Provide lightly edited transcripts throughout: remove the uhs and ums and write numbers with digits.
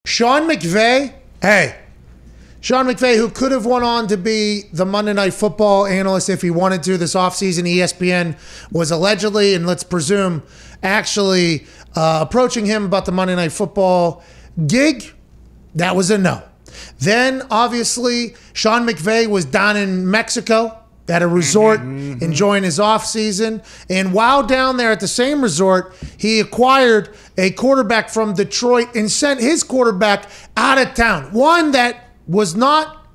Sean McVay, Sean McVay, who could have went on to be the Monday Night Football analyst if he wanted to this offseason. ESPN was allegedly, and let's presume, actually approaching him about the Monday Night Football gig. That was a no. Then, obviously, Sean McVay was down in Mexico at a resort enjoying his offseason. And while down there at the same resort, he acquired a quarterback from Detroit and sent his quarterback out of town. One that was not,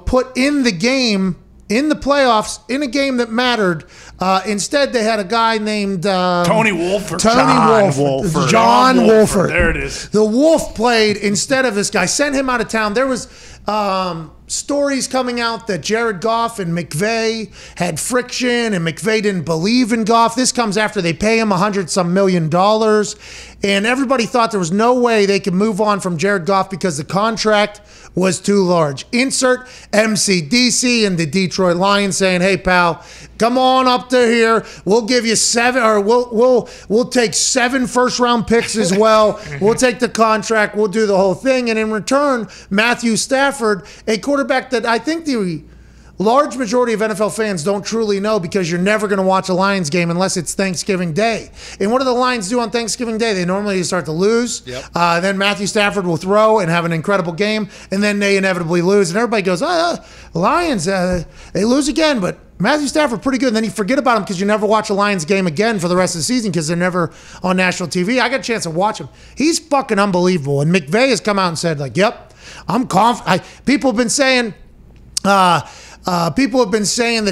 put in the game, in the playoffs, in a game that mattered. Instead, they had a guy named Tony Wolford. John Wolford. There it is. The Wolf played instead of this guy. Sent him out of town. There was stories coming out that Jared Goff and McVay had friction, and McVay didn't believe in Goff. This comes after they pay him $100-some million, and everybody thought there was no way they could move on from Jared Goff because the contract was too large. Insert MCDC and the Detroit Lions saying, "Hey, pal, come on up to here. We'll give you we'll take 7 first-round picks as well. We'll take the contract. We'll do the whole thing." And in return, Matthew Stafford, a quarterback that I think the large majority of NFL fans don't truly know, because you're never going to watch a Lions game unless it's Thanksgiving Day. And what do the Lions do on Thanksgiving Day? They normally start to lose. Yep. Then Matthew Stafford will throw and have an incredible game, and then they inevitably lose. And everybody goes, Lions, they lose again, but Matthew Stafford pretty good. And then you forget about him because you never watch a Lions game again for the rest of the season because they're never on national TV. I got a chance to watch him. He's fucking unbelievable. And McVay has come out and said, yep, I'm confident. People have been saying that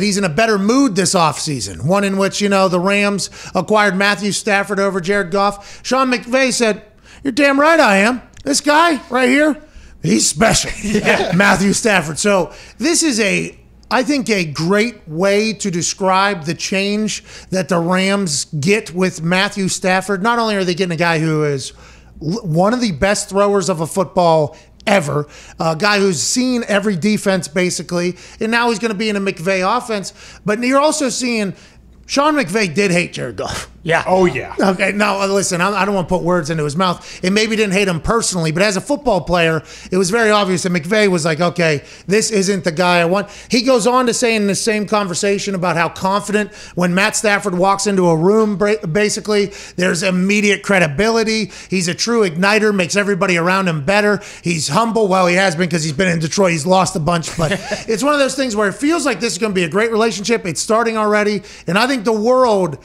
he's in a better mood this offseason, one in which, the Rams acquired Matthew Stafford over Jared Goff. Sean McVay said, "You're damn right I am. This guy right here, he's special." Yeah. Matthew Stafford. So this is I think a great way to describe the change that the Rams get with Matthew Stafford. Not only are they getting a guy who is one of the best throwers of a football ever, a guy who's seen every defense basically, and now he's going to be in a McVay offense, but you're also seeing Sean McVay did hate Jared Goff. Yeah. Oh, yeah. Okay, now listen, I don't want to put words into his mouth. And maybe didn't hate him personally, but as a football player, it was very obvious that McVay was like, okay, this isn't the guy I want. He goes on to say in the same conversation about how confident when Matt Stafford walks into a room, basically, there's immediate credibility. He's a true igniter, makes everybody around him better. He's humble. Well, he has been because he's been in Detroit. He's lost a bunch, but it's one of those things where it feels like this is going to be a great relationship. It's starting already, and I think the world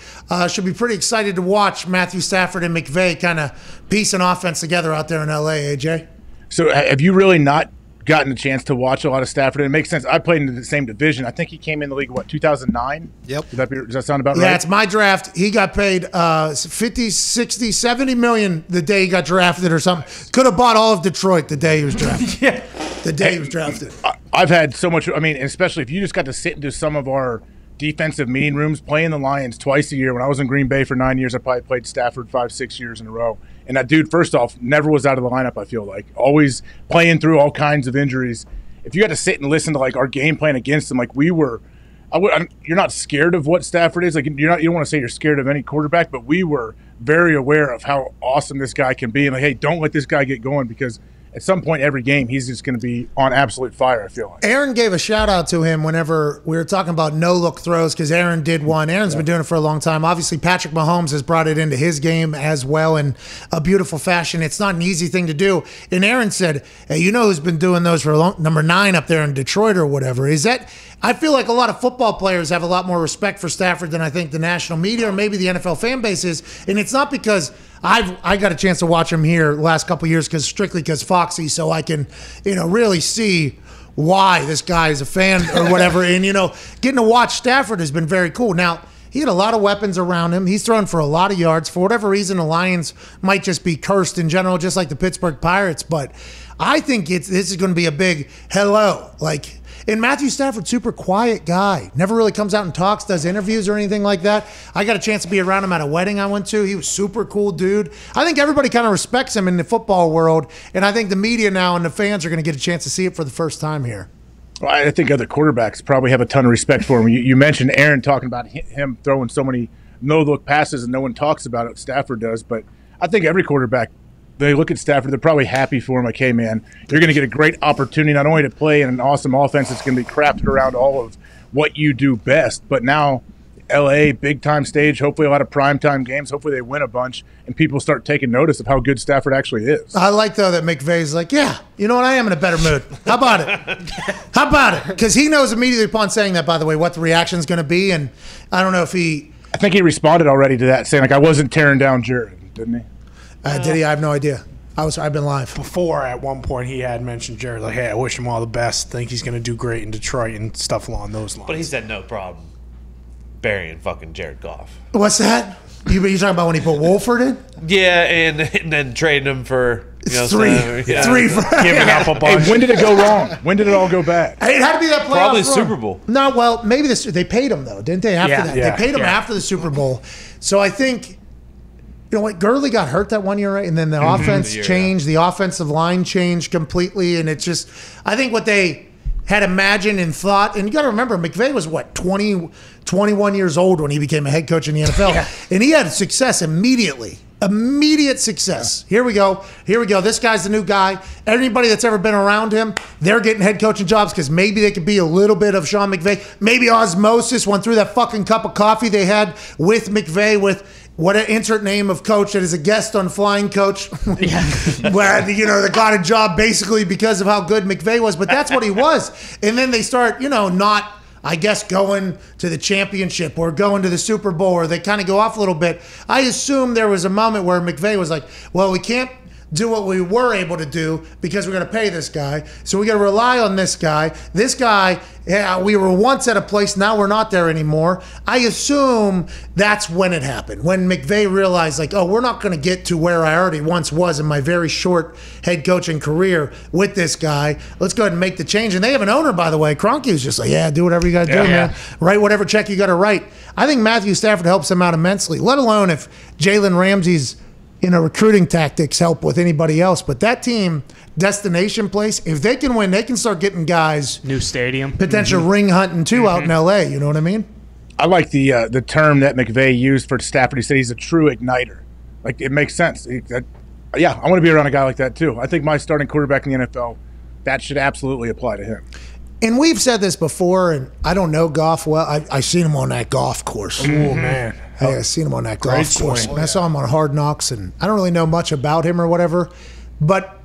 should be pretty excited to watch Matthew Stafford and McVay kind of piece an offense together out there in LA, AJ. So have you really not gotten a chance to watch a lot of Stafford? It makes sense. I played in the same division. I think he came in the league, 2009? Yep. Does that sound about right? Yeah, it's my draft. He got paid 50, 60, 70 million the day he got drafted or something. Could have bought all of Detroit the day he was drafted. Yeah. The day he was drafted. I've had so much, especially if you just got to sit into some of our defensive meeting rooms, playing the Lions twice a year. When I was in Green Bay for 9 years, I probably played Stafford 5-6 years in a row. And that dude, first off, never was out of the lineup, I feel like. Always playing through all kinds of injuries. If you got to sit and listen to our game plan against him, you're not scared of what Stafford is. You don't want to say you're scared of any quarterback, but we were very aware of how awesome this guy can be. And hey, don't let this guy get going, because at some point every game, he's just going to be on absolute fire, I feel like. Aaron gave a shout-out to him whenever we were talking about no-look throws, because Aaron did one. Aaron's been doing it for a long time. Obviously, Patrick Mahomes has brought it into his game as well in a beautiful fashion. It's not an easy thing to do. And Aaron said, hey, who's been doing those for a long, number 9 up there in Detroit or whatever. I feel like a lot of football players have a lot more respect for Stafford than I think the national media or maybe the NFL fan base is. And it's not because I got a chance to watch him here the last couple of years strictly because Foxy, so I can, really see why this guy is a fan or whatever. And, getting to watch Stafford has been very cool. Now, he had a lot of weapons around him. He's thrown for a lot of yards. For whatever reason, the Lions might just be cursed in general, just like the Pittsburgh Pirates. But I think this is going to be a big hello. And Matthew Stafford, super quiet guy. Never really comes out and talks, does interviews or anything like that. I got a chance to be around him at a wedding I went to. He was super cool dude. I think everybody kind of respects him in the football world, and I think the media now and the fans are going to get a chance to see it for the first time here. Well, I think other quarterbacks probably have a ton of respect for him. You mentioned Aaron talking about him throwing so many no-look passes and no one talks about it. Stafford does, but I think every quarterback they look at Stafford. They're probably happy for him. Like, hey, man, you're going to get a great opportunity not only to play in an awesome offense that's going to be crafted around all of what you do best, but now LA, big time stage, hopefully a lot of primetime games. Hopefully they win a bunch and people start taking notice of how good Stafford actually is. I like, though, that McVay's like, yeah, you know what? I am in a better mood. How about it? How about it? Because he knows immediately upon saying that, by the way, what the reaction's going to be. And I don't know if he. I think he responded already to that, saying, like, I wasn't tearing down Jared, didn't he? Did he? I have no idea. I've been live. Before, at one point, he had mentioned Jared, like, hey, I wish him all the best. Think he's going to do great in Detroit and stuff along those lines. But he said no problem burying fucking Jared Goff. What's that? You talking about when he put Wolford in? Yeah, and then trading him for three for giving up a bunch. Hey, when did it go wrong? When did it all go bad? It had to be that playoff Probably the run. Super Bowl. No, well, maybe they paid him, though, didn't they, after Yeah, that? yeah, They paid him yeah. after the Super Bowl. So I think, you know what, Gurley got hurt that 1 year, right? And then the offense changed. The offensive line changed completely. And it's just, I think what they had imagined and thought, and you got to remember, McVay was, 21 years old when he became a head coach in the NFL. And he had success immediately. Immediate success. Here we go. This guy's the new guy. Everybody that's ever been around him, they're getting head coaching jobs because maybe they could be a little bit of Sean McVay. Maybe osmosis went through that fucking cup of coffee they had with McVay, with what an insert name of coach that is a guest on Flying Coach, where they got a job basically because of how good McVay was. But that's what he was. And then they start, not, I guess, going to the championship or going to the Super Bowl, or they kind of go off a little bit. I assume there was a moment where McVay was like, well, we can't do what we were able to do because we're going to pay this guy. So we got to rely on this guy. This guy, we were once at a place, now we're not there anymore. I assume that's when it happened, when McVay realized, like, oh, we're not going to get to where I already once was in my very short head coaching career with this guy. Let's go ahead and make the change. And they have an owner, by the way. Kroenke was just like, yeah, do whatever you got to do, man. Write whatever check you got to write. I think Matthew Stafford helps them out immensely, let alone if Jalen Ramsey's recruiting tactics help with anybody else. But that team, destination place, if they can win, they can start getting guys New stadium. potential ring hunting too out in LA. You know what I mean? I like the term that McVay used for Stafford. He said he's a true igniter. Like, it makes sense. I want to be around a guy like that too. I think my starting quarterback in the NFL, that should absolutely apply to him. And we've said this before, and I don't know Goff well. I seen him on that golf course. Oh, man. Hey, I seen him on that golf course. swing. And I saw him on Hard Knocks, and I don't really know much about him or whatever. But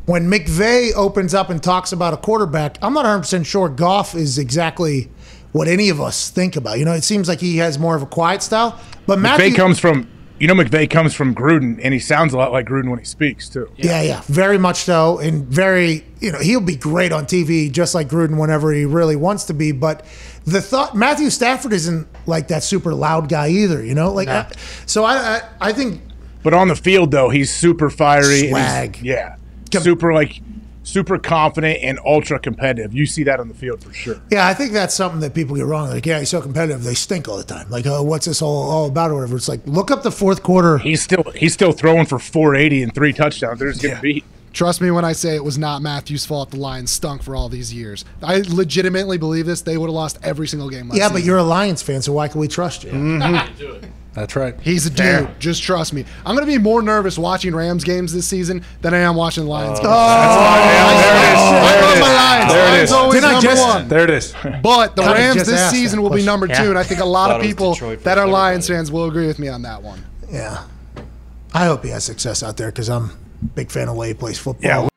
when McVay opens up and talks about a quarterback, I'm not 100% sure Goff is exactly what any of us think about. It seems like he has more of a quiet style. But McVay comes from Gruden, and he sounds a lot like Gruden when he speaks too. Yeah, very much so. And very, he'll be great on TV just like Gruden whenever he really wants to be. But the thought, Matthew Stafford isn't like that super loud guy either, So I think. But on the field, though, he's super fiery. Swag. Super confident and ultra competitive. You see that on the field for sure. Yeah, I think that's something that people get wrong. Like, yeah, he's so competitive, they stink all the time. Like, oh, what's this all about or whatever. It's like, look up the fourth quarter. He's still throwing for 480 and 3 touchdowns. They're just getting beat. Trust me when I say it was not Matthew's fault the Lions stunk for all these years. I legitimately believe this. They would have lost every single game last season. But you're a Lions fan, so why can we trust you? That's right. He's a dude. Just trust me. I'm going to be more nervous watching Rams games this season than I am watching Lions games. I love my Lions. There it Lions is. always number one. There it is. But the Kinda Rams just this asked season that will be question. number 2, and I think a lot Thought of it was people Detroit that are first, Lions everybody. fans will agree with me on that one. Yeah. I hope he has success out there because I'm a big fan of the way he plays football. Yeah,